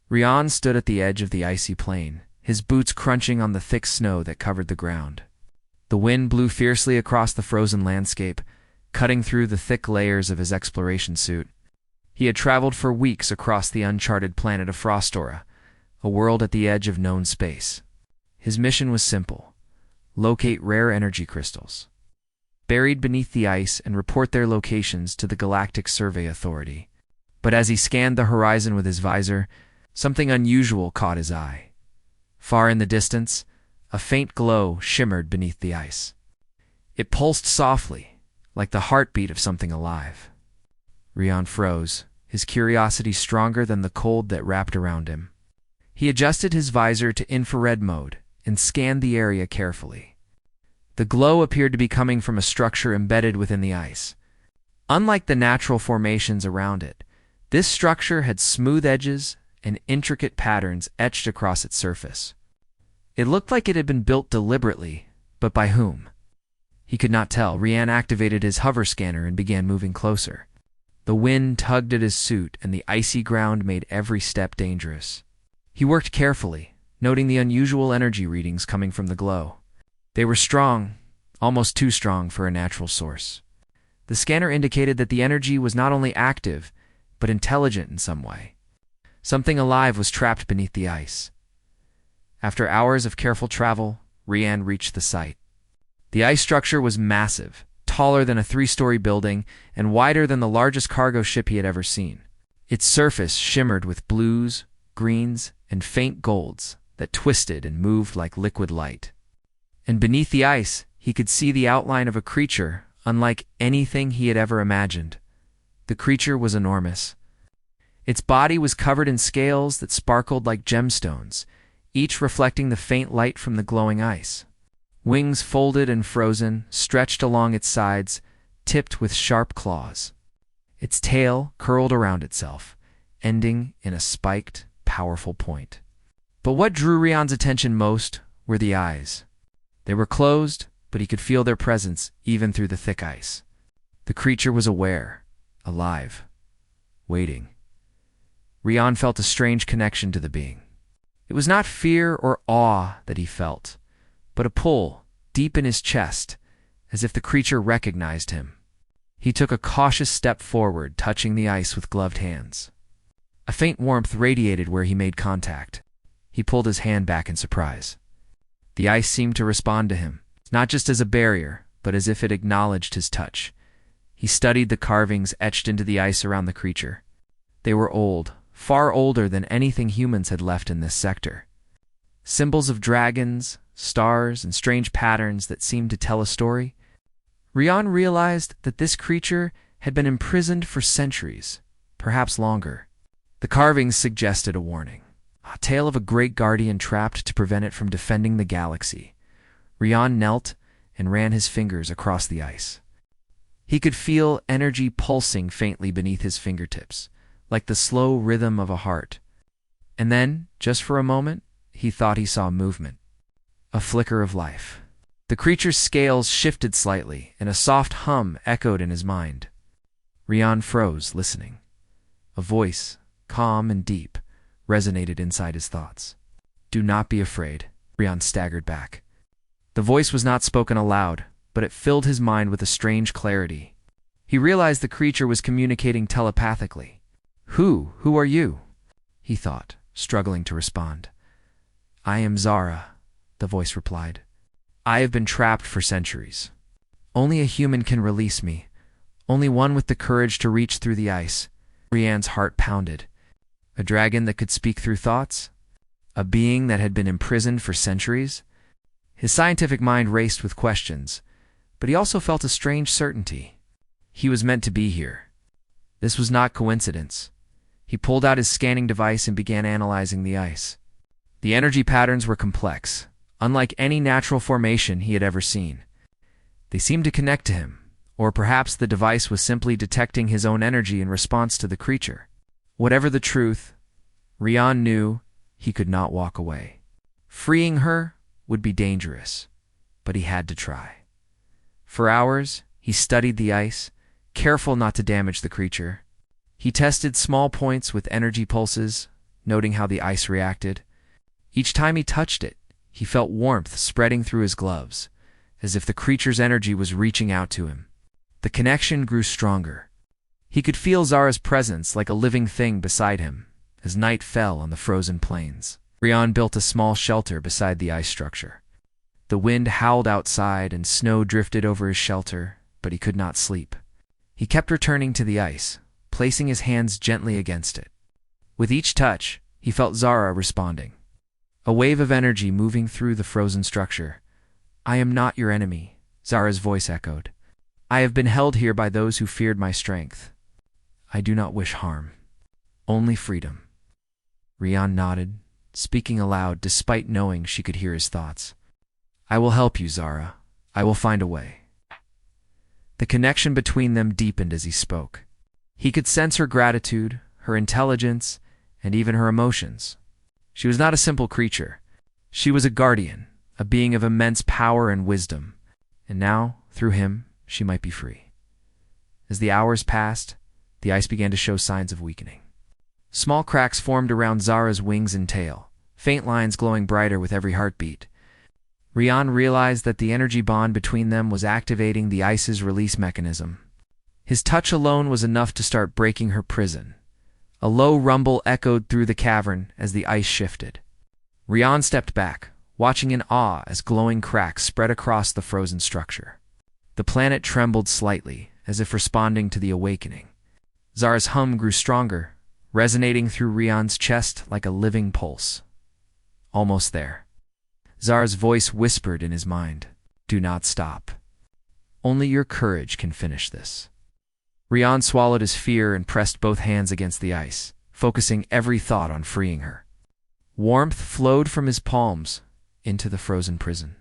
Rian stood at the edge of the icy plain, his boots crunching on the thick snow that covered the ground. The wind blew fiercely across the frozen landscape, cutting through the thick layers of his exploration suit. He had traveled for weeks across the uncharted planet of Frostora, a world at the edge of known space. His mission was simple: locate rare energy crystals buried beneath the ice and report their locations to the Galactic Survey Authority. But as he scanned the horizon with his visor, something unusual caught his eye. Far in the distance, a faint glow shimmered beneath the ice. It pulsed softly, like the heartbeat of something alive. Rian froze, his curiosity stronger than the cold that wrapped around him. He adjusted his visor to infrared mode and scanned the area carefully. The glow appeared to be coming from a structure embedded within the ice. Unlike the natural formations around it, this structure had smooth edges and intricate patterns etched across its surface. It looked like it had been built deliberately, but by whom? He could not tell. Rian activated his hover scanner and began moving closer. The wind tugged at his suit, and the icy ground made every step dangerous. He worked carefully, noting the unusual energy readings coming from the glow. They were strong, almost too strong for a natural source. The scanner indicated that the energy was not only active, but intelligent in some way. Something alive was trapped beneath the ice. After hours of careful travel, Rian reached the site. The ice structure was massive, taller than a 3-story building and wider than the largest cargo ship he had ever seen. Its surface shimmered with blues, greens, and faint golds that twisted and moved like liquid light. And beneath the ice, he could see the outline of a creature unlike anything he had ever imagined. The creature was enormous. Its body was covered in scales that sparkled like gemstones, each reflecting the faint light from the glowing ice. Wings folded and frozen, stretched along its sides, tipped with sharp claws. Its tail curled around itself, ending in a spiked, powerful point. But what drew Rian's attention most were the eyes. They were closed, but he could feel their presence even through the thick ice. The creature was aware, alive, waiting. Rian felt a strange connection to the being. It was not fear or awe that he felt, but a pull deep in his chest, as if the creature recognized him. He took a cautious step forward, touching the ice with gloved hands. A faint warmth radiated where he made contact. He pulled his hand back in surprise. The ice seemed to respond to him, not just as a barrier, but as if it acknowledged his touch. He studied the carvings etched into the ice around the creature. They were old, far older than anything humans had left in this sector. Symbols of dragons, stars, and strange patterns that seemed to tell a story. Rian realized that this creature had been imprisoned for centuries, perhaps longer. The carvings suggested a warning, a tale of a great guardian trapped to prevent it from defending the galaxy. Rian knelt and ran his fingers across the ice. He could feel energy pulsing faintly beneath his fingertips, like the slow rhythm of a heart. And then, just for a moment, he thought he saw movement. A flicker of life. The creature's scales shifted slightly, and a soft hum echoed in his mind. Rian froze, listening. A voice, calm and deep, resonated inside his thoughts. "Do not be afraid." Rian staggered back. The voice was not spoken aloud, but it filled his mind with a strange clarity. He realized the creature was communicating telepathically. Who are you?" he thought, struggling to respond. "I am Zara," the voice replied. "I have been trapped for centuries. Only a human can release me, only one with the courage to reach through the ice." Rian's heart pounded. A dragon that could speak through thoughts? A being that had been imprisoned for centuries? His scientific mind raced with questions, but he also felt a strange certainty. He was meant to be here. This was not coincidence. He pulled out his scanning device and began analyzing the ice. The energy patterns were complex, unlike any natural formation he had ever seen. They seemed to connect to him, or perhaps the device was simply detecting his own energy in response to the creature. Whatever the truth, Rian knew he could not walk away. Freeing her would be dangerous, but he had to try. For hours, he studied the ice, careful not to damage the creature. He tested small points with energy pulses, noting how the ice reacted. Each time he touched it, he felt warmth spreading through his gloves, as if the creature's energy was reaching out to him. The connection grew stronger. He could feel Zara's presence like a living thing beside him as night fell on the frozen plains. Rian built a small shelter beside the ice structure. The wind howled outside and snow drifted over his shelter, but he could not sleep. He kept returning to the ice, placing his hands gently against it. With each touch, he felt Zara responding. A wave of energy moving through the frozen structure. "I am not your enemy," Zara's voice echoed. "I have been held here by those who feared my strength. I do not wish harm, only freedom." Rian nodded, speaking aloud despite knowing she could hear his thoughts. "I will help you, Zara. I will find a way." The connection between them deepened as he spoke. He could sense her gratitude, her intelligence, and even her emotions. She was not a simple creature. She was a guardian, a being of immense power and wisdom, and now, through him, she might be free. As the hours passed, the ice began to show signs of weakening. Small cracks formed around Zara's wings and tail, faint lines glowing brighter with every heartbeat. Rian realized that the energy bond between them was activating the ice's release mechanism. His touch alone was enough to start breaking her prison. A low rumble echoed through the cavern as the ice shifted. Rian stepped back, watching in awe as glowing cracks spread across the frozen structure. The planet trembled slightly, as if responding to the awakening. Zara's hum grew stronger, resonating through Rian's chest like a living pulse. Almost there. Zara's voice whispered in his mind, "Do not stop. Only your courage can finish this." Rian swallowed his fear and pressed both hands against the ice, focusing every thought on freeing her. Warmth flowed from his palms into the frozen prison.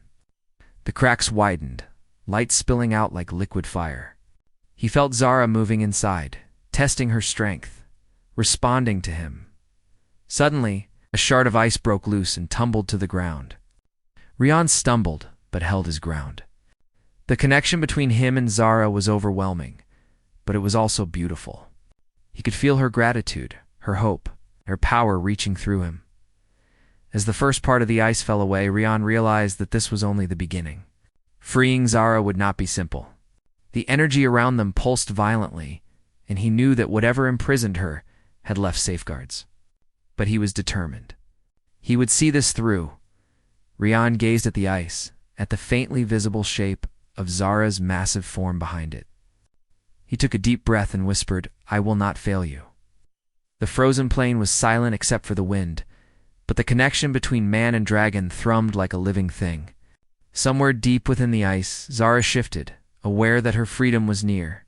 The cracks widened, light spilling out like liquid fire. He felt Zara moving inside, testing her strength, responding to him. Suddenly, a shard of ice broke loose and tumbled to the ground. Rian stumbled, but held his ground. The connection between him and Zara was overwhelming, but it was also beautiful. He could feel her gratitude, her hope, her power reaching through him. As the first part of the ice fell away, Rian realized that this was only the beginning. Freeing Zara would not be simple. The energy around them pulsed violently, and he knew that whatever imprisoned her had left safeguards. But he was determined. He would see this through. Rian gazed at the ice, at the faintly visible shape of Zara's massive form behind it. He took a deep breath and whispered, "I will not fail you." The frozen plain was silent except for the wind, but the connection between man and dragon thrummed like a living thing. Somewhere deep within the ice, Zara shifted, aware that her freedom was near,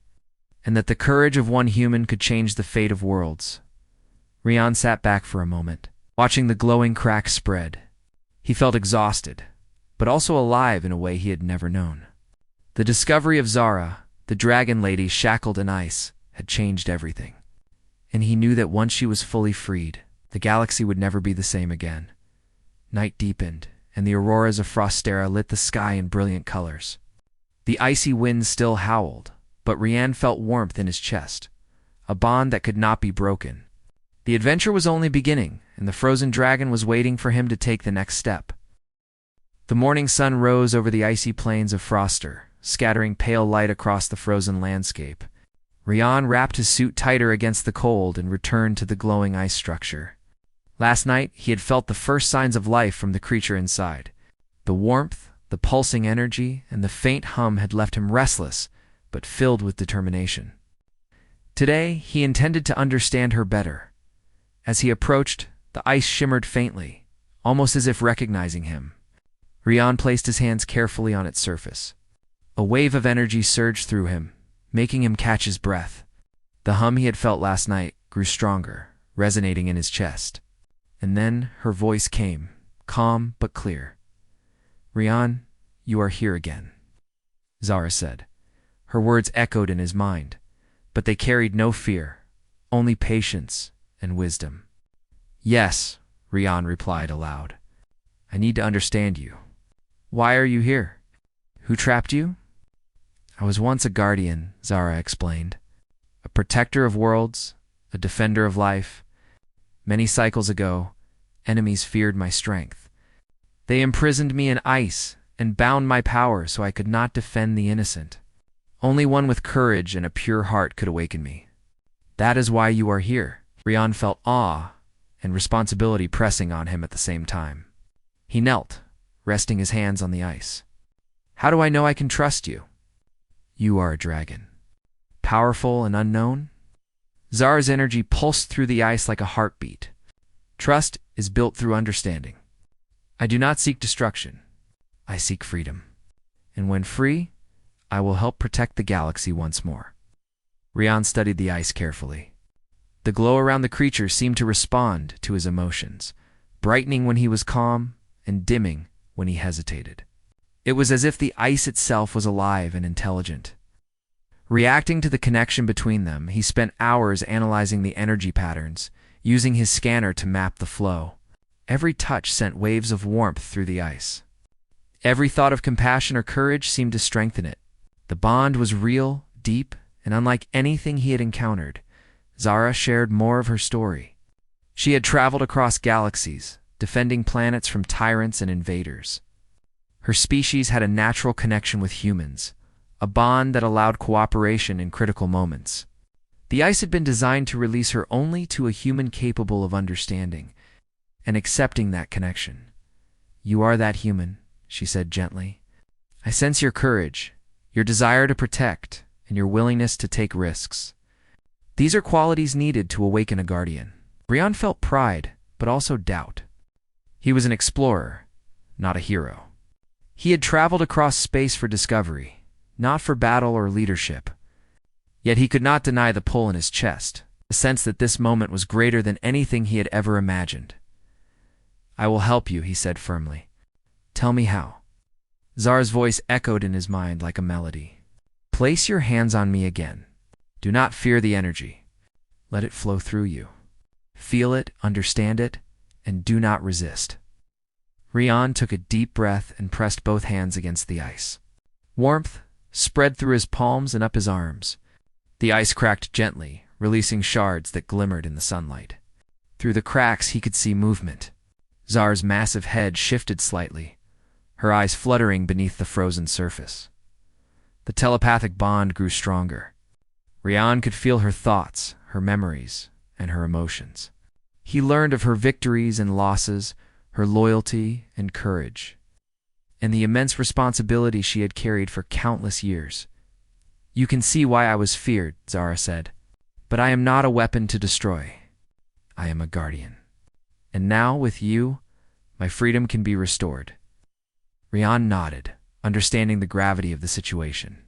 and that the courage of one human could change the fate of worlds. Rian sat back for a moment, watching the glowing cracks spread. He felt exhausted, but also alive in a way he had never known. The discovery of Zara, the dragon lady shackled in ice, had changed everything. And he knew that once she was fully freed, the galaxy would never be the same again. Night deepened, and the auroras of Frostera lit the sky in brilliant colors. The icy wind still howled, but Rian felt warmth in his chest, a bond that could not be broken. The adventure was only beginning, and the frozen dragon was waiting for him to take the next step. The morning sun rose over the icy plains of Froster, scattering pale light across the frozen landscape. Rian wrapped his suit tighter against the cold and returned to the glowing ice structure. Last night, he had felt the first signs of life from the creature inside. The warmth, the pulsing energy, and the faint hum had left him restless, but filled with determination. Today, he intended to understand her better. As he approached, the ice shimmered faintly, almost as if recognizing him. Rian placed his hands carefully on its surface. A wave of energy surged through him, making him catch his breath. The hum he had felt last night grew stronger, resonating in his chest. And then her voice came, calm but clear. "Rian, you are here again," Zara said. Her words echoed in his mind, but they carried no fear, only patience and wisdom. "Yes," Rian replied aloud. "I need to understand you. Why are you here? Who trapped you?" "I was once a guardian," Zara explained. "A protector of worlds, a defender of life. Many cycles ago, enemies feared my strength. They imprisoned me in ice and bound my power so I could not defend the innocent. Only one with courage and a pure heart could awaken me. That is why you are here." Rian felt awe and responsibility pressing on him at the same time. He knelt, resting his hands on the ice. "How do I know I can trust you?" "You are a dragon. Powerful and unknown?" Zara's energy pulsed through the ice like a heartbeat. "Trust is built through understanding. I do not seek destruction. I seek freedom. And when free, I will help protect the galaxy once more." Rian studied the ice carefully. The glow around the creature seemed to respond to his emotions, brightening when he was calm and dimming when he hesitated. It was as if the ice itself was alive and intelligent. Reacting to the connection between them, he spent hours analyzing the energy patterns, using his scanner to map the flow. Every touch sent waves of warmth through the ice. Every thought of compassion or courage seemed to strengthen it. The bond was real, deep, and unlike anything he had encountered. Zara shared more of her story. She had traveled across galaxies, defending planets from tyrants and invaders. Her species had a natural connection with humans, a bond that allowed cooperation in critical moments. The ice had been designed to release her only to a human capable of understanding and accepting that connection. "You are that human," she said gently. "I sense your courage, your desire to protect, and your willingness to take risks. These are qualities needed to awaken a guardian." Rian felt pride, but also doubt. He was an explorer, not a hero. He had traveled across space for discovery, not for battle or leadership. Yet he could not deny the pull in his chest, the sense that this moment was greater than anything he had ever imagined. "I will help you," he said firmly. "Tell me how." Zara's voice echoed in his mind like a melody. "Place your hands on me again. Do not fear the energy. Let it flow through you. Feel it, understand it, and do not resist." Rian took a deep breath and pressed both hands against the ice. Warmth spread through his palms and up his arms. The ice cracked gently, releasing shards that glimmered in the sunlight. Through the cracks he could see movement. Zara's massive head shifted slightly, her eyes fluttering beneath the frozen surface. The telepathic bond grew stronger. Rian could feel her thoughts, her memories, and her emotions. He learned of her victories and losses, her loyalty and courage, and the immense responsibility she had carried for countless years. "You can see why I was feared," Zara said. "But I am not a weapon to destroy. I am a guardian. And now, with you, my freedom can be restored." Rian nodded, understanding the gravity of the situation.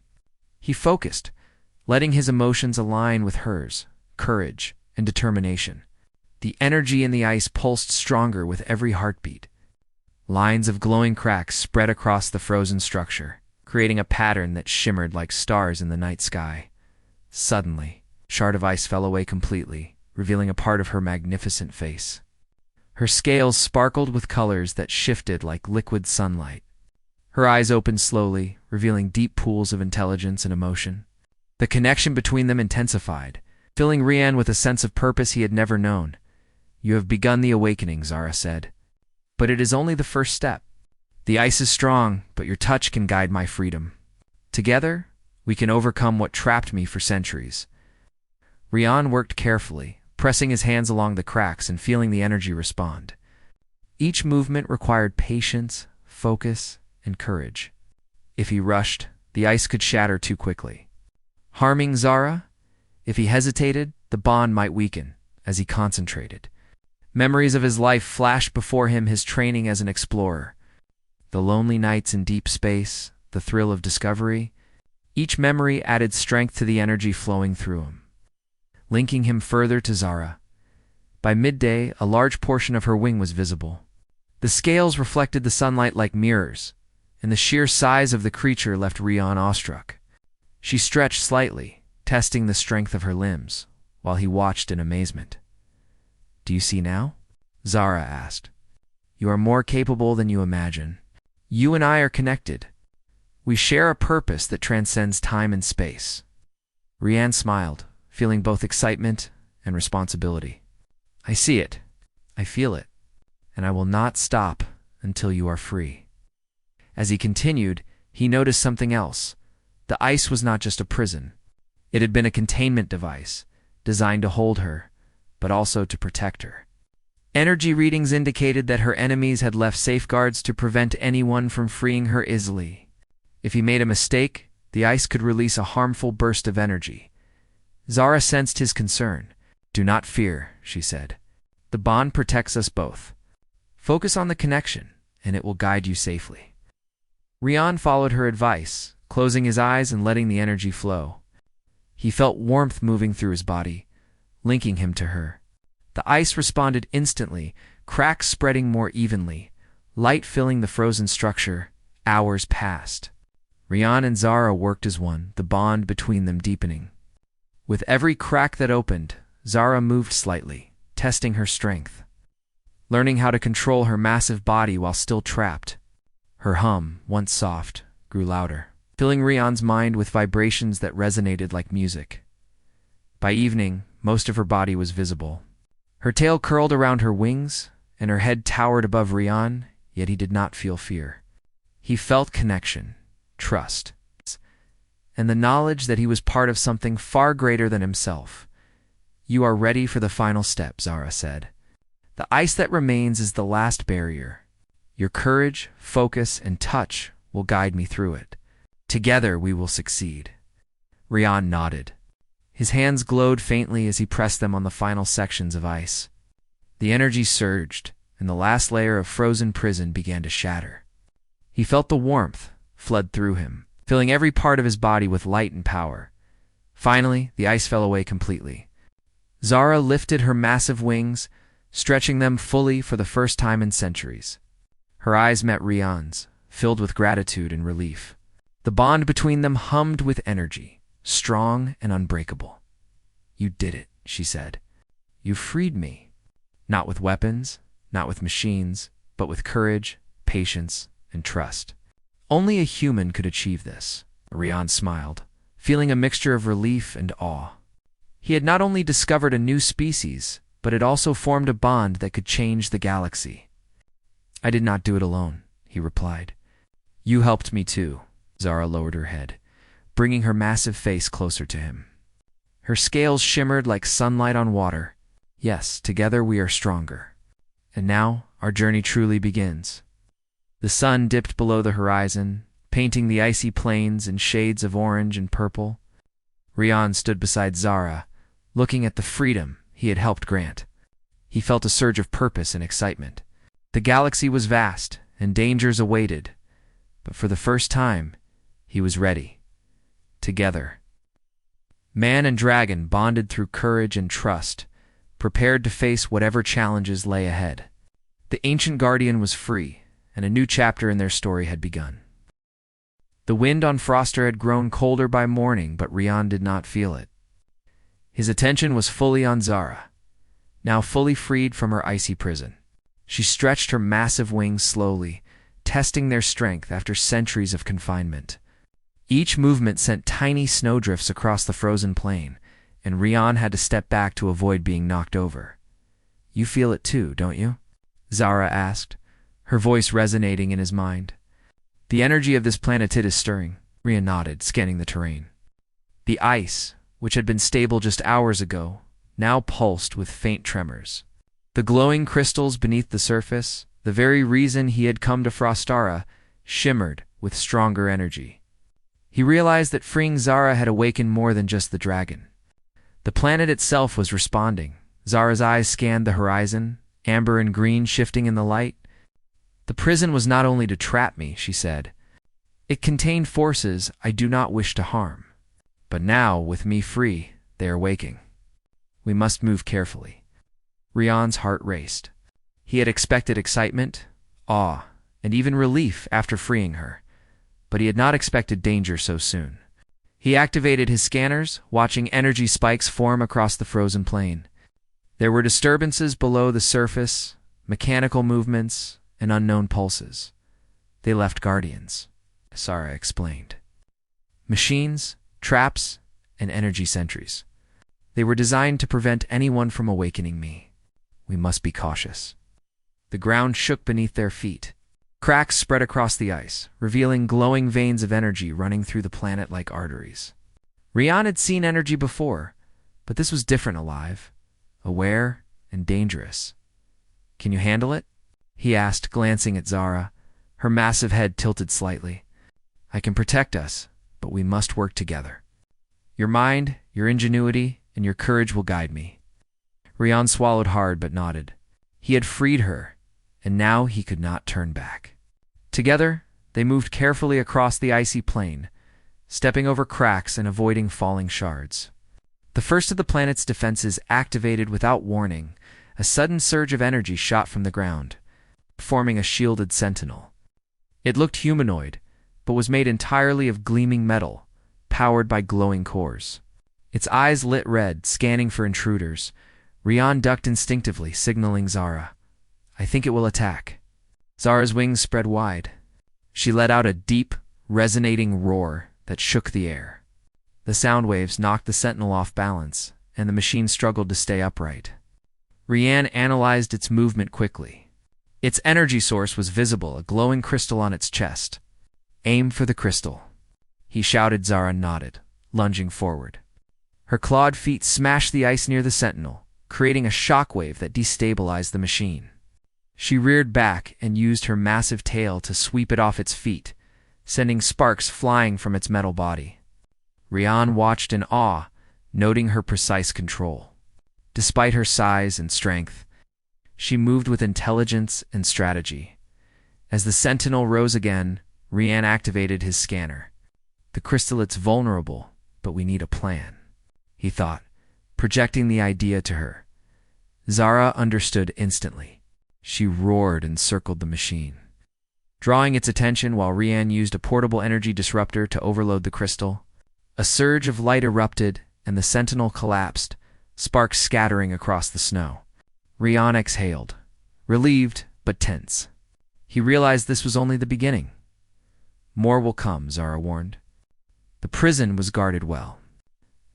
He focused, letting his emotions align with hers, courage and determination. The energy in the ice pulsed stronger with every heartbeat. Lines of glowing cracks spread across the frozen structure, creating a pattern that shimmered like stars in the night sky. Suddenly, a shard of ice fell away completely, revealing a part of her magnificent face. Her scales sparkled with colors that shifted like liquid sunlight. Her eyes opened slowly, revealing deep pools of intelligence and emotion. The connection between them intensified, filling Rian with a sense of purpose he had never known. "You have begun the awakening," Zara said. "But it is only the first step. The ice is strong, but your touch can guide my freedom. Together, we can overcome what trapped me for centuries." Rian worked carefully, pressing his hands along the cracks and feeling the energy respond. Each movement required patience, focus, and courage. If he rushed, the ice could shatter too quickly, harming Zara. If he hesitated, the bond might weaken. As he concentrated, memories of his life flashed before him, his training as an explorer. The lonely nights in deep space, the thrill of discovery. Each memory added strength to the energy flowing through him, linking him further to Zara. By midday, a large portion of her wing was visible. The scales reflected the sunlight like mirrors, and the sheer size of the creature left Rian awestruck. She stretched slightly, testing the strength of her limbs, while he watched in amazement. "Do you see now?" Zara asked. "You are more capable than you imagine. You and I are connected. We share a purpose that transcends time and space." Rian smiled, feeling both excitement and responsibility. "I see it," I feel it, and I will not stop until you are free." As he continued, he noticed something else. The ice was not just a prison. It had been a containment device, designed to hold her, but also to protect her. Energy readings indicated that her enemies had left safeguards to prevent anyone from freeing her easily. If he made a mistake, the ice could release a harmful burst of energy. Zara sensed his concern. "Do not fear," she said. "The bond protects us both. Focus on the connection, and it will guide you safely." Rian followed her advice, closing his eyes and letting the energy flow. He felt warmth moving through his body, linking him to her. The ice responded instantly, cracks spreading more evenly, light filling the frozen structure. Hours passed. Rian and Zara worked as one, the bond between them deepening. With every crack that opened, Zara moved slightly, testing her strength, learning how to control her massive body while still trapped. Her hum, once soft, grew louder, filling Rian's mind with vibrations that resonated like music. By evening, most of her body was visible. Her tail curled around her wings, and her head towered above Rian, yet he did not feel fear. He felt connection, trust, and the knowledge that he was part of something far greater than himself. "You are ready for the final step," Zara said. "The ice that remains is the last barrier. Your courage, focus, and touch will guide me through it. Together we will succeed." Rian nodded. His hands glowed faintly as he pressed them on the final sections of ice. The energy surged, and the last layer of frozen prison began to shatter. He felt the warmth flood through him, filling every part of his body with light and power. Finally, the ice fell away completely. Zara lifted her massive wings, stretching them fully for the first time in centuries. Her eyes met Rian's, filled with gratitude and relief. The bond between them hummed with energy, strong and unbreakable. "You did it," she said. "You freed me. Not with weapons, not with machines, but with courage, patience, and trust. Only a human could achieve this." Rian smiled, feeling a mixture of relief and awe. He had not only discovered a new species, but had also formed a bond that could change the galaxy. "I did not do it alone," he replied. "You helped me too." Zara lowered her head, bringing her massive face closer to him. Her scales shimmered like sunlight on water. "Yes, together we are stronger. And now our journey truly begins." The sun dipped below the horizon, painting the icy plains in shades of orange and purple. Rian stood beside Zara, looking at the freedom he had helped grant. He felt a surge of purpose and excitement. The galaxy was vast, and dangers awaited, but for the first time, he was ready. Together, man and dragon bonded through courage and trust, prepared to face whatever challenges lay ahead. The ancient guardian was free, and a new chapter in their story had begun. The wind on Froster had grown colder by morning, but Rian did not feel it. His attention was fully on Zara, now fully freed from her icy prison. She stretched her massive wings slowly, testing their strength after centuries of confinement. Each movement sent tiny snowdrifts across the frozen plain, and Rian had to step back to avoid being knocked over. "You feel it too, don't you?" Zara asked, her voice resonating in his mind. "The energy of this planet is stirring." Rian nodded, scanning the terrain. The ice, which had been stable just hours ago, now pulsed with faint tremors. The glowing crystals beneath the surface, the very reason he had come to Frostara, shimmered with stronger energy. He realized that freeing Zara had awakened more than just the dragon. The planet itself was responding. Zara's eyes scanned the horizon, amber and green shifting in the light. "The prison was not only to trap me," she said. "It contained forces I do not wish to harm. But now, with me free, they are waking. We must move carefully." Rian's heart raced. He had expected excitement, awe, and even relief after freeing her, but he had not expected danger so soon. He activated his scanners, watching energy spikes form across the frozen plain. There were disturbances below the surface, mechanical movements, and unknown pulses. They left guardians, Zara explained. Machines, traps, and energy sentries. They were designed to prevent anyone from awakening me. We must be cautious. The ground shook beneath their feet. Cracks spread across the ice, revealing glowing veins of energy running through the planet like arteries. Rian had seen energy before, but this was different alive, aware, and dangerous. "Can you handle it?" he asked, glancing at Zara, her massive head tilted slightly. "I can protect us, but we must work together. Your mind, your ingenuity, and your courage will guide me." Rian swallowed hard but nodded. He had freed her, and now he could not turn back. Together, they moved carefully across the icy plain, stepping over cracks and avoiding falling shards. The first of the planet's defenses activated without warning. A sudden surge of energy shot from the ground, forming a shielded sentinel. It looked humanoid, but was made entirely of gleaming metal, powered by glowing cores. Its eyes lit red, scanning for intruders. Rian ducked instinctively, signaling Zara. "I think it will attack." Zara's wings spread wide. She let out a deep, resonating roar that shook the air. The sound waves knocked the sentinel off balance, and the machine struggled to stay upright. Rian analyzed its movement quickly. Its energy source was visible, a glowing crystal on its chest. "Aim for the crystal," he shouted. Zara nodded, lunging forward. Her clawed feet smashed the ice near the sentinel, creating a shockwave that destabilized the machine. She reared back and used her massive tail to sweep it off its feet, sending sparks flying from its metal body. Rian watched in awe, noting her precise control. Despite her size and strength, she moved with intelligence and strategy. As the sentinel rose again, Rian activated his scanner. "The crystallet's vulnerable, but we need a plan," he thought, projecting the idea to her. Zara understood instantly. She roared and circled the machine, drawing its attention while Rian used a portable energy disruptor to overload the crystal. A surge of light erupted, and the sentinel collapsed, sparks scattering across the snow. Rian exhaled, relieved but tense. He realized this was only the beginning. "More will come," Zara warned. The prison was guarded well.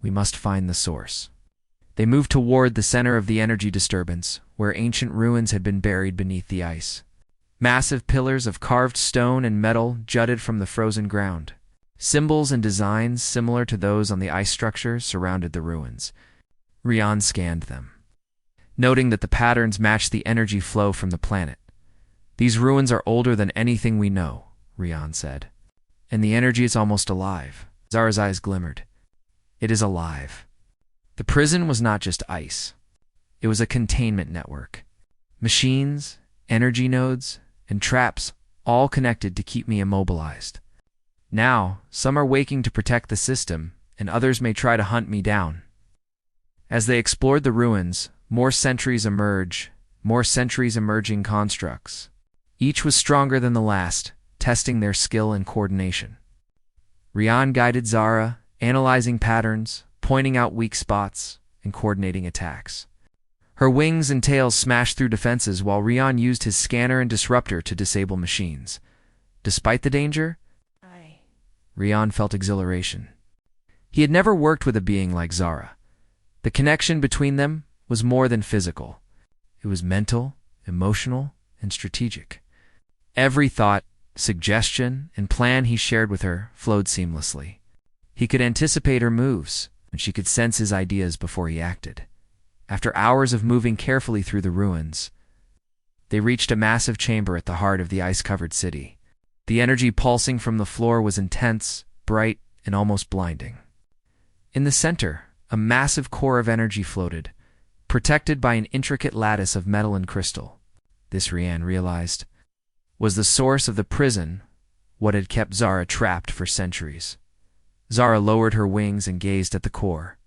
"We must find the source." They moved toward the center of the energy disturbance, where ancient ruins had been buried beneath the ice. Massive pillars of carved stone and metal jutted from the frozen ground. Symbols and designs similar to those on the ice structure surrounded the ruins. Rian scanned them, noting that the patterns matched the energy flow from the planet. "These ruins are older than anything we know," Rian said. "And the energy is almost alive." Zara's eyes glimmered. "It is alive." The prison was not just ice. It was a containment network. Machines, energy nodes, and traps all connected to keep me immobilized. Now, some are waking to protect the system, and others may try to hunt me down. As they explored the ruins, more sentries emerging constructs. Each was stronger than the last, testing their skill and coordination. Rian guided Zara, analyzing patterns, pointing out weak spots, and coordinating attacks. Her wings and tails smashed through defenses while Rian used his scanner and disruptor to disable machines. Despite the danger, Rian felt exhilaration. He had never worked with a being like Zara. The connection between them was more than physical. It was mental, emotional, and strategic. Every thought, suggestion, and plan he shared with her flowed seamlessly. He could anticipate her moves, and she could sense his ideas before he acted. After hours of moving carefully through the ruins, they reached a massive chamber at the heart of the ice-covered city. The energy pulsing from the floor was intense, bright, and almost blinding. In the center, a massive core of energy floated, protected by an intricate lattice of metal and crystal. This, Rian realized, was the source of the prison, what had kept Zara trapped for centuries. Zara lowered her wings and gazed at the core.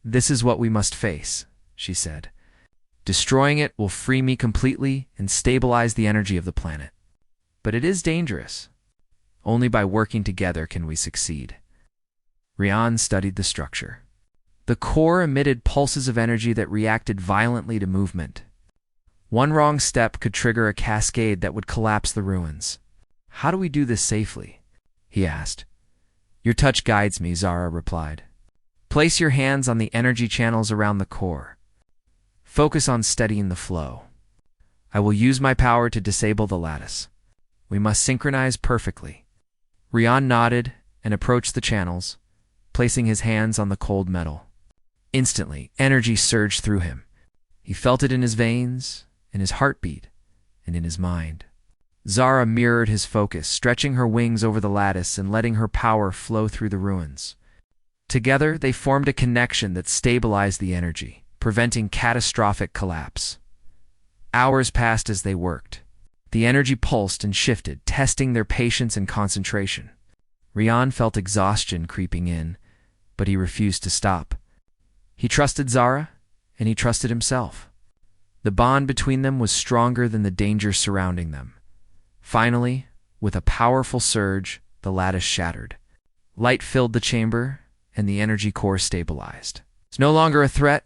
"This is what we must face," she said. "Destroying it will free me completely and stabilize the energy of the planet. But it is dangerous. Only by working together can we succeed." Rian studied the structure. The core emitted pulses of energy that reacted violently to movement. One wrong step could trigger a cascade that would collapse the ruins. "How do we do this safely?" he asked. "Your touch guides me," Zara replied. "Place your hands on the energy channels around the core. Focus on steadying the flow." I will use my power to disable the lattice. We must synchronize perfectly. Rian nodded and approached the channels, placing his hands on the cold metal. Instantly, energy surged through him. He felt it in his veins, in his heartbeat, and in his mind. Zara mirrored his focus, stretching her wings over the lattice and letting her power flow through the ruins. Together, they formed a connection that stabilized the energy, preventing catastrophic collapse. Hours passed as they worked. The energy pulsed and shifted, testing their patience and concentration. Rian felt exhaustion creeping in, but he refused to stop. He trusted Zara, and he trusted himself. The bond between them was stronger than the danger surrounding them. Finally, with a powerful surge, the lattice shattered. Light filled the chamber, and the energy core stabilized. It's no longer a threat,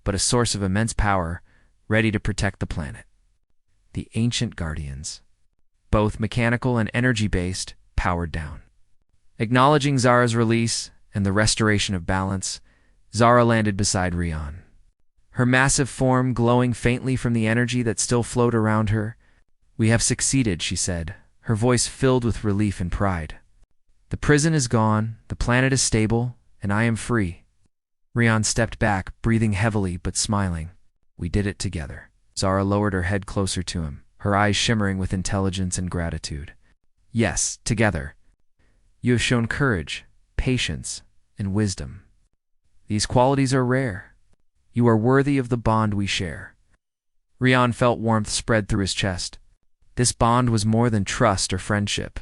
but a source of immense power, ready to protect the planet. The ancient guardians, both mechanical and energy-based, powered down. Acknowledging Zara's release and the restoration of balance, Zara landed beside Rian. Her massive form glowing faintly from the energy that still flowed around her. "We have succeeded," she said, her voice filled with relief and pride. "The prison is gone, the planet is stable, and I am free." Rian stepped back, breathing heavily but smiling. "We did it together." Zara lowered her head closer to him, her eyes shimmering with intelligence and gratitude. "Yes, together. You have shown courage, patience, and wisdom. These qualities are rare. You are worthy of the bond we share." Rian felt warmth spread through his chest. This bond was more than trust or friendship.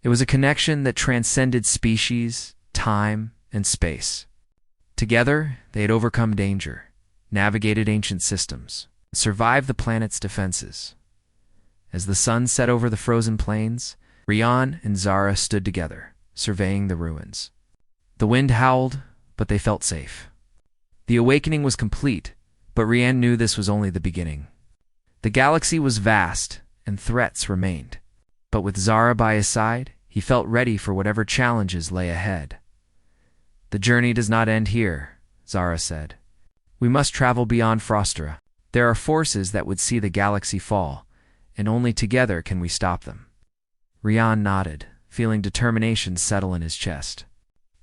It was a connection that transcended species, time, and space. Together, they had overcome danger, navigated ancient systems, and survived the planet's defenses. As the sun set over the frozen plains, Rian and Zara stood together, surveying the ruins. The wind howled, but they felt safe. The awakening was complete, but Rian knew this was only the beginning. The galaxy was vast, and threats remained. But with Zara by his side, he felt ready for whatever challenges lay ahead. "The journey does not end here," Zara said. "We must travel beyond Frostera. There are forces that would see the galaxy fall, and only together can we stop them." Rian nodded, feeling determination settle in his chest.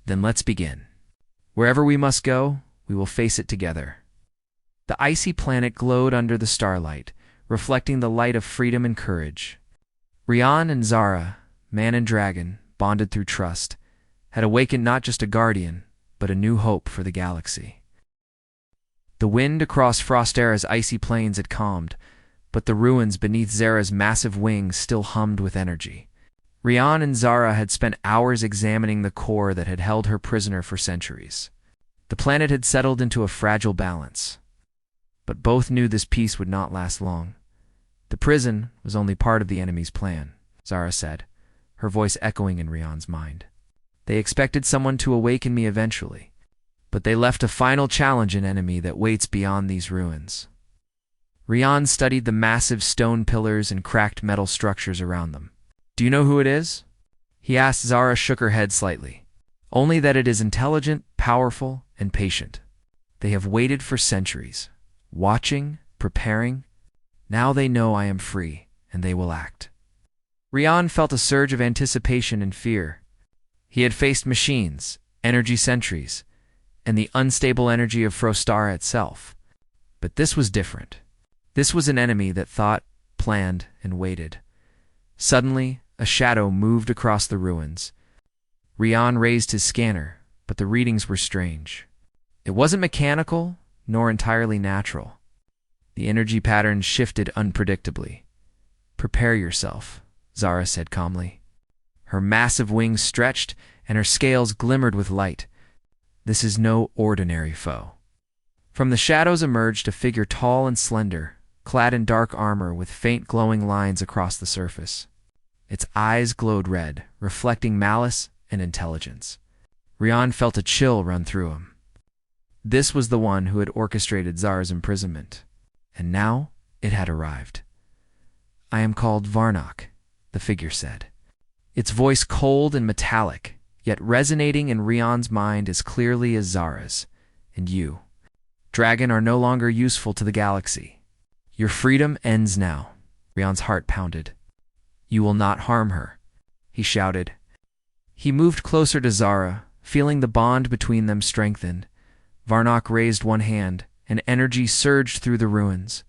"Then let's begin. Wherever we must go, we will face it together." The icy planet glowed under the starlight, reflecting the light of freedom and courage. Rian and Zara, man and dragon, bonded through trust, had awakened not just a guardian, but a new hope for the galaxy. The wind across Frostera's icy plains had calmed, but the ruins beneath Zara's massive wings still hummed with energy. Rian and Zara had spent hours examining the core that had held her prisoner for centuries. The planet had settled into a fragile balance. But both knew this peace would not last long. "The prison was only part of the enemy's plan," Zara said, her voice echoing in Rian's mind. "They expected someone to awaken me eventually, but they left a final challenge, an enemy that waits beyond these ruins." Rian studied the massive stone pillars and cracked metal structures around them. "Do you know who it is?" he asked. Zara shook her head slightly. "Only that it is intelligent, powerful, and patient. They have waited for centuries, watching, preparing. Now they know I am free, and they will act." Rian felt a surge of anticipation and fear. He had faced machines, energy sentries, and the unstable energy of Frostara itself. But this was different. This was an enemy that thought, planned, and waited. Suddenly, a shadow moved across the ruins. Rian raised his scanner, but the readings were strange. It wasn't mechanical, nor entirely natural. The energy patterns shifted unpredictably. "Prepare yourself," Zara said calmly. Her massive wings stretched, and her scales glimmered with light. "This is no ordinary foe." From the shadows emerged a figure tall and slender, clad in dark armor with faint glowing lines across the surface. Its eyes glowed red, reflecting malice and intelligence. Rian felt a chill run through him. This was the one who had orchestrated Zara's imprisonment. And now it had arrived. "I am called Varnock," the figure said. Its voice cold and metallic, yet resonating in Rian's mind as clearly as Zara's. "And you, dragon, are no longer useful to the galaxy. Your freedom ends now. Rion's heart pounded. You will not harm her, he shouted. He moved closer to Zara, feeling the bond between them strengthen. Varnock raised one hand, and energy surged through the ruins.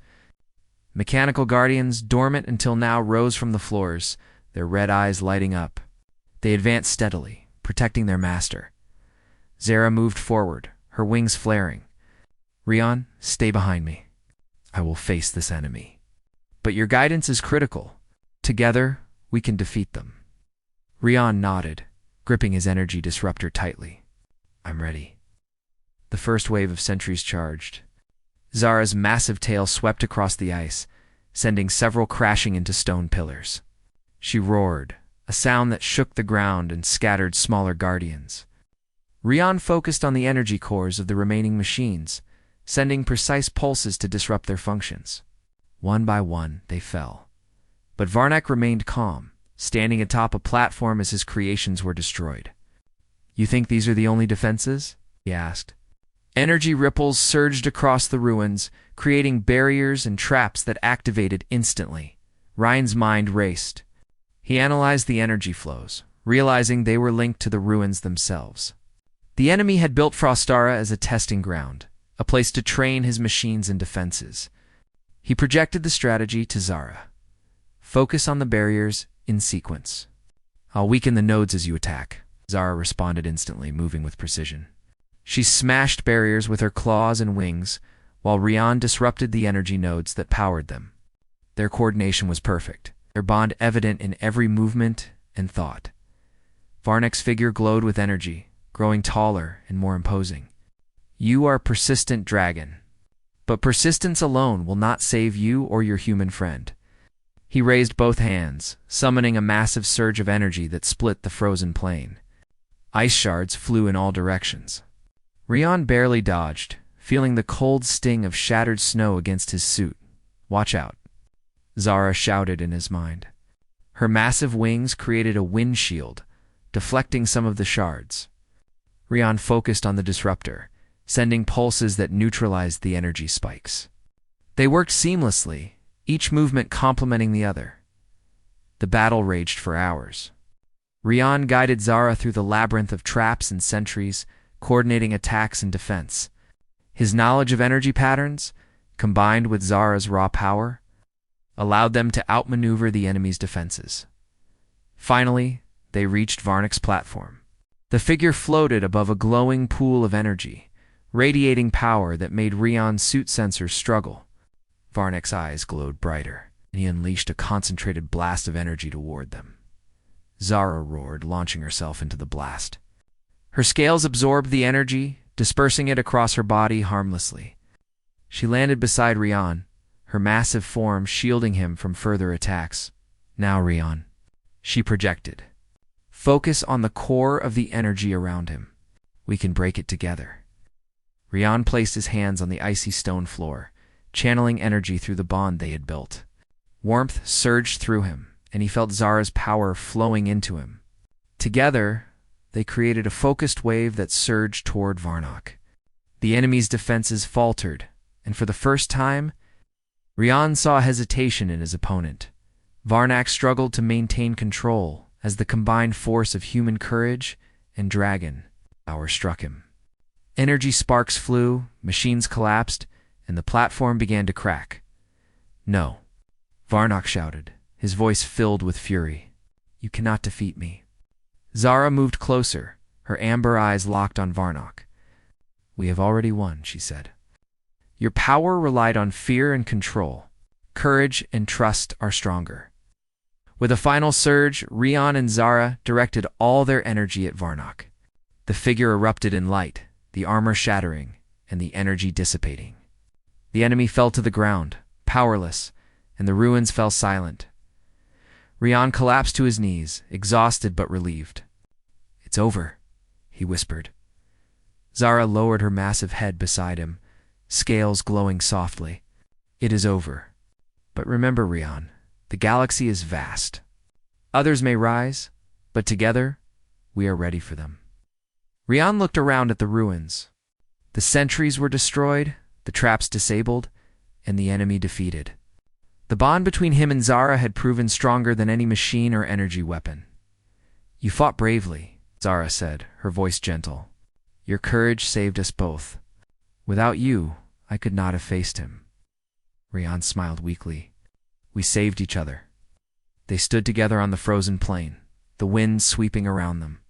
Mechanical guardians, dormant until now, rose from the floors, their red eyes lighting up. They advanced steadily, protecting their master. Zara moved forward, her wings flaring. Rion, stay behind me. I will face this enemy. But your guidance is critical. Together, we can defeat them. Rion nodded, gripping his energy disruptor tightly. I'm ready. The first wave of sentries charged. Zara's massive tail swept across the ice, sending several crashing into stone pillars. She roared, a sound that shook the ground and scattered smaller guardians. Rion focused on the energy cores of the remaining machines, sending precise pulses to disrupt their functions. One by one, they fell. But Varnock remained calm, standing atop a platform as his creations were destroyed. You think these are the only defenses? He asked. Energy ripples surged across the ruins, creating barriers and traps that activated instantly. Ryan's mind raced. He analyzed the energy flows, realizing they were linked to the ruins themselves. The enemy had built Frostara as a testing ground, a place to train his machines and defenses. He projected the strategy to Zara. Focus on the barriers in sequence. I'll weaken the nodes as you attack, Zara responded instantly, moving with precision. She smashed barriers with her claws and wings, while Rion disrupted the energy nodes that powered them. Their coordination was perfect, their bond evident in every movement and thought. Varnock's figure glowed with energy, growing taller and more imposing. You are a persistent dragon, but persistence alone will not save you or your human friend. He raised both hands, summoning a massive surge of energy that split the frozen plain. Ice shards flew in all directions. Rion barely dodged, feeling the cold sting of shattered snow against his suit. Watch out, Zara shouted in his mind. Her massive wings created a wind shield, deflecting some of the shards. Rion focused on the disruptor, sending pulses that neutralized the energy spikes. They worked seamlessly, each movement complementing the other. The battle raged for hours. Rion guided Zara through the labyrinth of traps and sentries, coordinating attacks and defense. His knowledge of energy patterns, combined with Zara's raw power, allowed them to outmaneuver the enemy's defenses. Finally, they reached Varnock's platform. The figure floated above a glowing pool of energy, radiating power that made Rion's suit sensors struggle. Varnock's eyes glowed brighter, and he unleashed a concentrated blast of energy toward them. Zara roared, launching herself into the blast. Her scales absorbed the energy, dispersing it across her body harmlessly. She landed beside Rion, her massive form shielding him from further attacks. Now, Rion, she projected. Focus on the core of the energy around him. We can break it together. Rion placed his hands on the icy stone floor, channeling energy through the bond they had built. Warmth surged through him, and he felt Zara's power flowing into him. Together, they created a focused wave that surged toward Varnock. The enemy's defenses faltered, and for the first time, Rion saw hesitation in his opponent. Varnock struggled to maintain control as the combined force of human courage and dragon power struck him. Energy sparks flew, machines collapsed, and the platform began to crack. No, Varnock shouted, his voice filled with fury. You cannot defeat me. Zara moved closer, her amber eyes locked on Varnock. We have already won, she said. Your power relied on fear and control. Courage and trust are stronger. With a final surge, Rion and Zara directed all their energy at Varnock. The figure erupted in light, the armor shattering, and the energy dissipating. The enemy fell to the ground, powerless, and the ruins fell silent. Rion collapsed to his knees, exhausted but relieved. It's over, he whispered. Zara lowered her massive head beside him, scales glowing softly. It is over. But remember, Rion, the galaxy is vast. Others may rise, but together, we are ready for them. Rion looked around at the ruins. The sentries were destroyed, the traps disabled, and the enemy defeated. The bond between him and Zara had proven stronger than any machine or energy weapon. "You fought bravely," Zara said, her voice gentle. "Your courage saved us both. Without you, I could not have faced him." Rian smiled weakly. "We saved each other." They stood together on the frozen plain, the wind sweeping around them.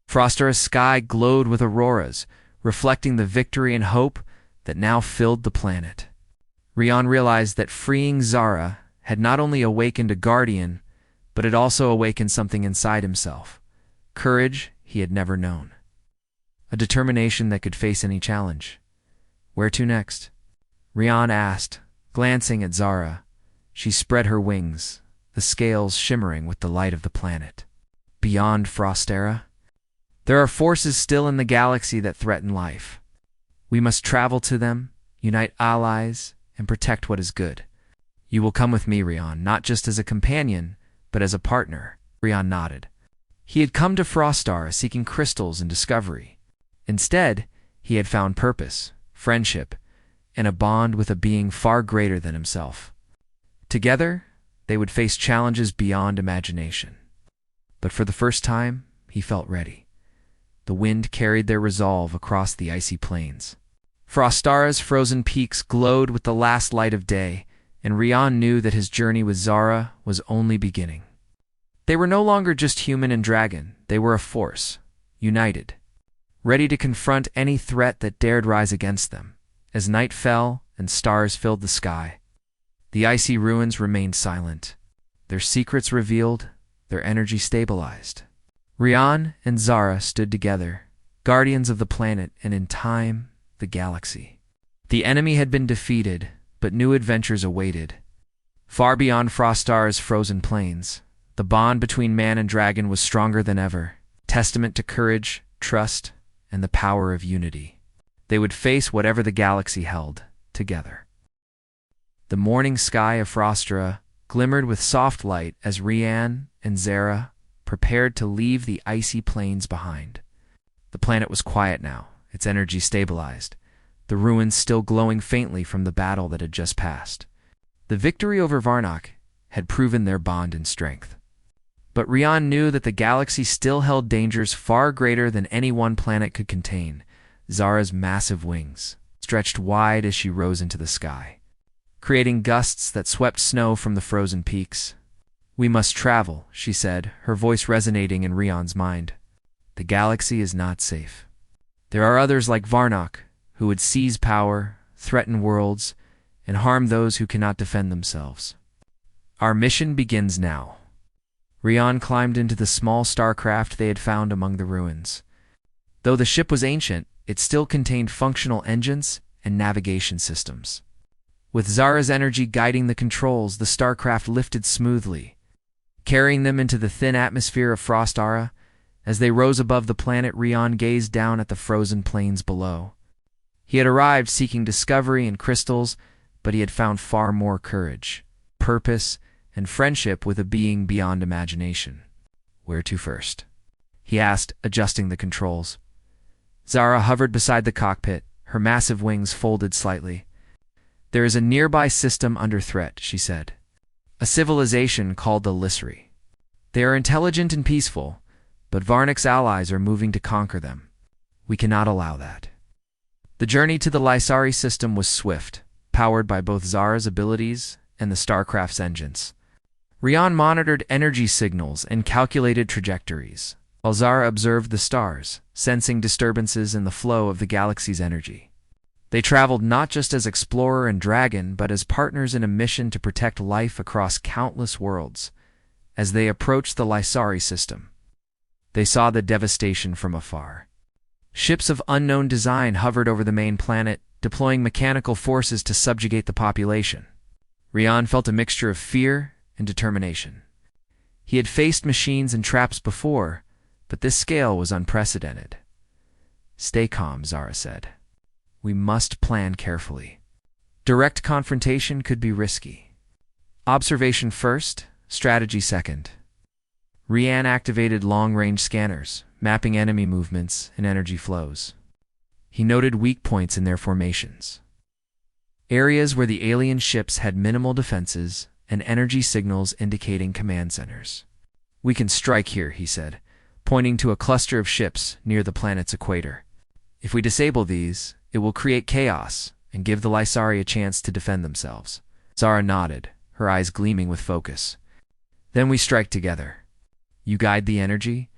Frostara's sky glowed with auroras, reflecting the victory and hope that now filled the planet. Rian realized that freeing Zara had not only awakened a guardian, but it also awakened something inside himself. Courage he had never known. A determination that could face any challenge. Where to next? Rian asked, glancing at Zara. She spread her wings, the scales shimmering with the light of the planet. Beyond Frostera? There are forces still in the galaxy that threaten life. We must travel to them, unite allies, and protect what is good. You will come with me, Rian, not just as a companion, but as a partner. Rian nodded. He had come to Frostara seeking crystals and discovery. Instead, he had found purpose, friendship, and a bond with a being far greater than himself. Together, they would face challenges beyond imagination. But for the first time, he felt ready. The wind carried their resolve across the icy plains. Frostara's frozen peaks glowed with the last light of day, and Rian knew that his journey with Zara was only beginning. They were no longer just human and dragon, they were a force, united, ready to confront any threat that dared rise against them. As night fell and stars filled the sky, the icy ruins remained silent, their secrets revealed, their energy stabilized. Rian and Zara stood together, guardians of the planet and, in time, the galaxy. The enemy had been defeated, but new adventures awaited. Far beyond Frostara's frozen plains, the bond between man and dragon was stronger than ever, testament to courage, trust, and the power of unity. They would face whatever the galaxy held, together. The morning sky of Frostara glimmered with soft light as Rian and Zara prepared to leave the icy plains behind. The planet was quiet now, its energy stabilized, the ruins still glowing faintly from the battle that had just passed. The victory over Varnock had proven their bond and strength. But Rian knew that the galaxy still held dangers far greater than any one planet could contain. Zara's massive wings stretched wide as she rose into the sky, creating gusts that swept snow from the frozen peaks. "We must travel," she said, her voice resonating in Rian's mind. "The galaxy is not safe. There are others like Varnock who would seize power, threaten worlds, and harm those who cannot defend themselves. Our mission begins now." Rian climbed into the small starcraft they had found among the ruins. Though the ship was ancient, it still contained functional engines and navigation systems. With Zara's energy guiding the controls, the starcraft lifted smoothly, carrying them into the thin atmosphere of Frostara. As they rose above the planet, Rian gazed down at the frozen plains below. He had arrived seeking discovery and crystals, but he had found far more courage, purpose, and friendship with a being beyond imagination. "Where to first?" he asked, adjusting the controls. Zara hovered beside the cockpit, her massive wings folded slightly. "There is a nearby system under threat," she said. "A civilization called the Lysri. They are intelligent and peaceful, but Varnock's allies are moving to conquer them. We cannot allow that." The journey to the Lysari system was swift, powered by both Zara's abilities and the Starcraft's engines. Rian monitored energy signals and calculated trajectories, while Zara observed the stars, sensing disturbances in the flow of the galaxy's energy. They traveled not just as explorer and dragon, but as partners in a mission to protect life across countless worlds. As they approached the Lysari system, they saw the devastation from afar. Ships of unknown design hovered over the main planet, deploying mechanical forces to subjugate the population. Rian felt a mixture of fear and determination. He had faced machines and traps before, but this scale was unprecedented. "Stay calm," Zara said. "We must plan carefully. Direct confrontation could be risky. Observation first, strategy second." Rian activated long-range scanners, mapping enemy movements and energy flows. He noted weak points in their formations, areas where the alien ships had minimal defenses and energy signals indicating command centers. "We can strike here," he said, pointing to a cluster of ships near the planet's equator. "If we disable these, it will create chaos and give the Lysari a chance to defend themselves." Zara nodded, her eyes gleaming with focus. "Then we strike together. You guide the energy,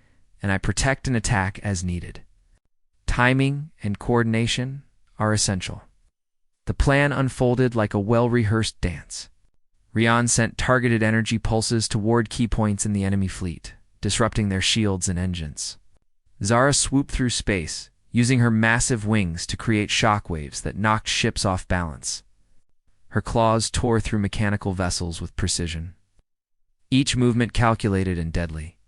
and I protect and attack as needed. Timing and coordination are essential." The plan unfolded like a well-rehearsed dance. Rian sent targeted energy pulses toward key points in the enemy fleet, disrupting their shields and engines. Zara swooped through space, using her massive wings to create shockwaves that knocked ships off balance. Her claws tore through mechanical vessels with precision, each movement calculated and deadly.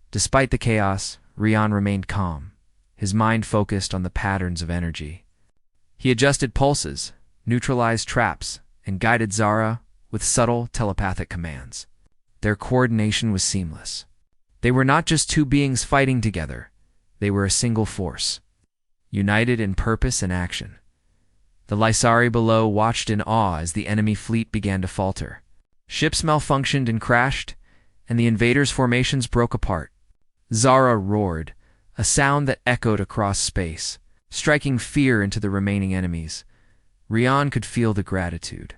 Despite the chaos, Rian remained calm, his mind focused on the patterns of energy. He adjusted pulses, neutralized traps, and guided Zara with subtle telepathic commands. Their coordination was seamless. They were not just two beings fighting together, they were a single force, united in purpose and action. The Lysari below watched in awe as the enemy fleet began to falter. Ships malfunctioned and crashed, and the invaders' formations broke apart. Zara roared, a sound that echoed across space, striking fear into the remaining enemies. Rian could feel the gratitude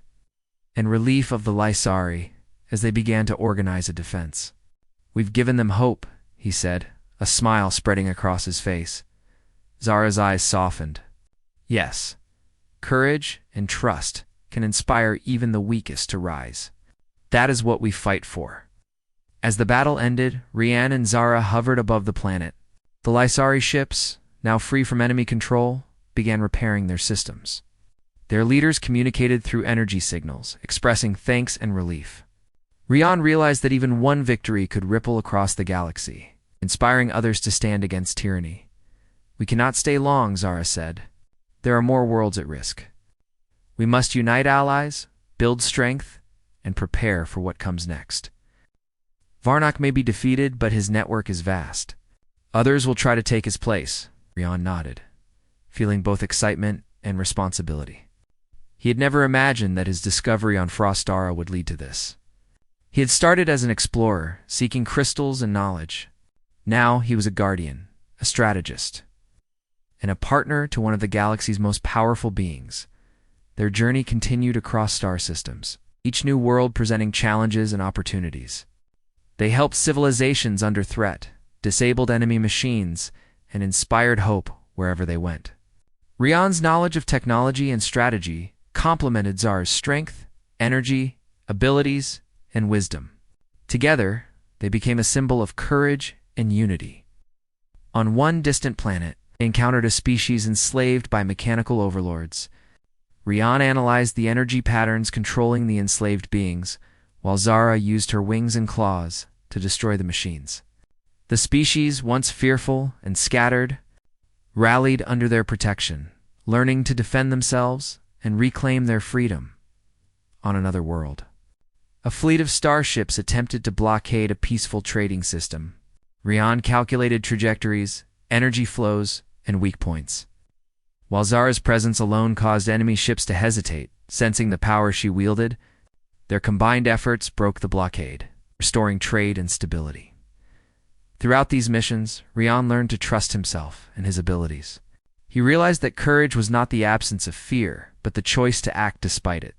and relief of the Lysari as they began to organize a defense. "We've given them hope," he said, a smile spreading across his face. Zara's eyes softened. "Yes, courage and trust can inspire even the weakest to rise. That is what we fight for." As the battle ended, Rian and Zara hovered above the planet. The Lysari ships, now free from enemy control, began repairing their systems. Their leaders communicated through energy signals, expressing thanks and relief. Rian realized that even one victory could ripple across the galaxy, inspiring others to stand against tyranny. "We cannot stay long," Zara said. "There are more worlds at risk. We must unite allies, build strength, and prepare for what comes next. Varnak may be defeated, but his network is vast. Others will try to take his place." Rian nodded, feeling both excitement and responsibility. He had never imagined that his discovery on Frostara would lead to this. He had started as an explorer, seeking crystals and knowledge. Now he was a guardian, a strategist, and a partner to one of the galaxy's most powerful beings. Their journey continued across star systems, each new world presenting challenges and opportunities. They helped civilizations under threat, disabled enemy machines, and inspired hope wherever they went. Rian's knowledge of technology and strategy complemented Zara's strength, energy, abilities, and wisdom. Together, they became a symbol of courage and unity. On one distant planet, they encountered a species enslaved by mechanical overlords. Rian analyzed the energy patterns controlling the enslaved beings, while Zara used her wings and claws to destroy the machines. The species, once fearful and scattered, rallied under their protection, learning to defend themselves and reclaim their freedom on another world. A fleet of starships attempted to blockade a peaceful trading system. Rian calculated trajectories, energy flows, and weak points, while Zara's presence alone caused enemy ships to hesitate. Sensing the power she wielded, their combined efforts broke the blockade, restoring trade and stability. Throughout these missions, Rian learned to trust himself and his abilities. He realized that courage was not the absence of fear, but the choice to act despite it.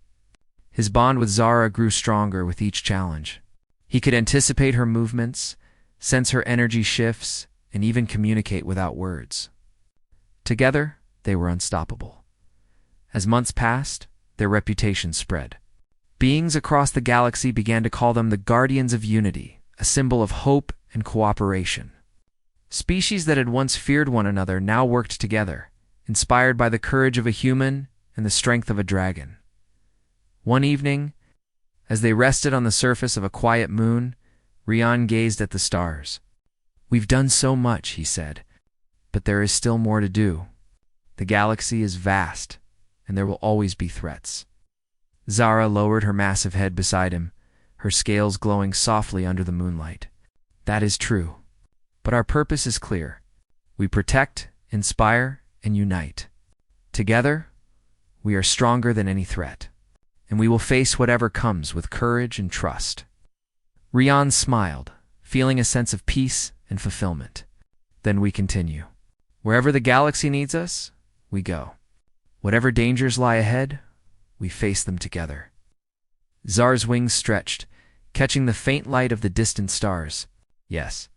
His bond with Zara grew stronger with each challenge. He could anticipate her movements, sense her energy shifts, and even communicate without words. Together, they were unstoppable. As months passed, their reputation spread. Beings across the galaxy began to call them the Guardians of Unity, a symbol of hope and cooperation. Species that had once feared one another now worked together, inspired by the courage of a human and the strength of a dragon. One evening, as they rested on the surface of a quiet moon, Rian gazed at the stars. "We've done so much," he said, "but there is still more to do. The galaxy is vast, and there will always be threats." Zara lowered her massive head beside him, her scales glowing softly under the moonlight. "That is true. But our purpose is clear. We protect, inspire, and unite. Together, we are stronger than any threat." and we will face whatever comes with courage and trust." Rian smiled, feeling a sense of peace and fulfillment. Then we continue. Wherever the galaxy needs us, we go. Whatever dangers lie ahead, we face them together. Zar's wings stretched, catching the faint light of the distant stars. Yes,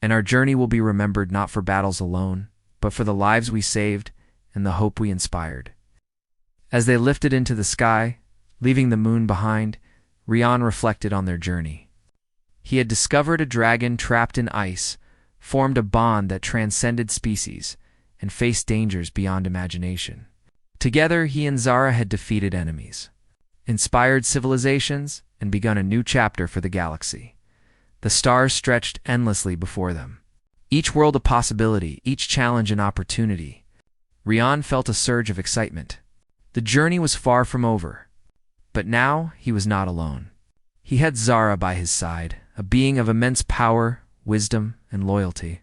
and our journey will be remembered not for battles alone, but for the lives we saved and the hope we inspired. As they lifted into the sky, leaving the moon behind, Rian reflected on their journey. He had discovered a dragon trapped in ice, formed a bond that transcended species, and faced dangers beyond imagination. Together, he and Zara had defeated enemies, inspired civilizations, and begun a new chapter for the galaxy. The stars stretched endlessly before them. Each world a possibility, each challenge an opportunity. Rian felt a surge of excitement. The journey was far from over. But now he was not alone. He had Zara by his side, a being of immense power, wisdom, and loyalty.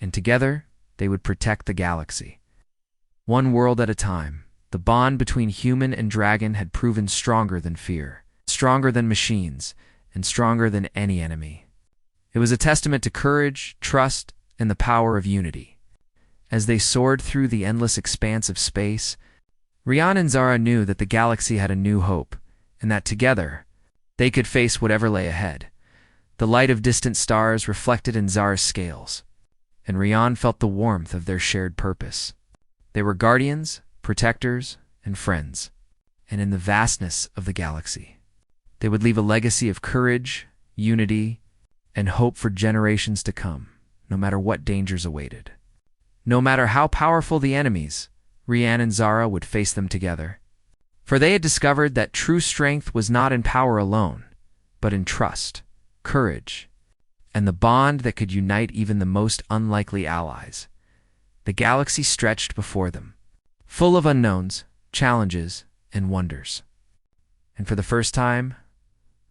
And together, they would protect the galaxy. One world at a time, the bond between human and dragon had proven stronger than fear, stronger than machines, and stronger than any enemy. It was a testament to courage, trust, and the power of unity. As they soared through the endless expanse of space, Rian and Zara knew that the galaxy had a new hope, and that together, they could face whatever lay ahead. The light of distant stars reflected in Zara's scales, and Rian felt the warmth of their shared purpose. They were guardians, protectors, and friends, and in the vastness of the galaxy, they would leave a legacy of courage, unity, and hope for generations to come, no matter what dangers awaited. No matter how powerful the enemies, Rian and Zara would face them together. For they had discovered that true strength was not in power alone, but in trust, courage, and the bond that could unite even the most unlikely allies. The galaxy stretched before them, full of unknowns, challenges, and wonders. And for the first time,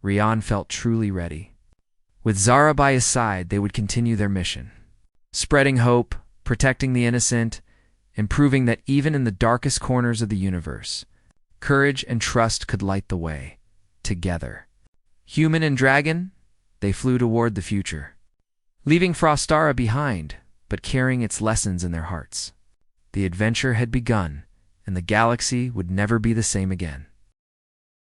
Rian felt truly ready. With Zara by his side, they would continue their mission, spreading hope, protecting the innocent, and proving that even in the darkest corners of the universe, courage and trust could light the way, together. Human and dragon, they flew toward the future, leaving Frostara behind, but carrying its lessons in their hearts. The adventure had begun, and the galaxy would never be the same again.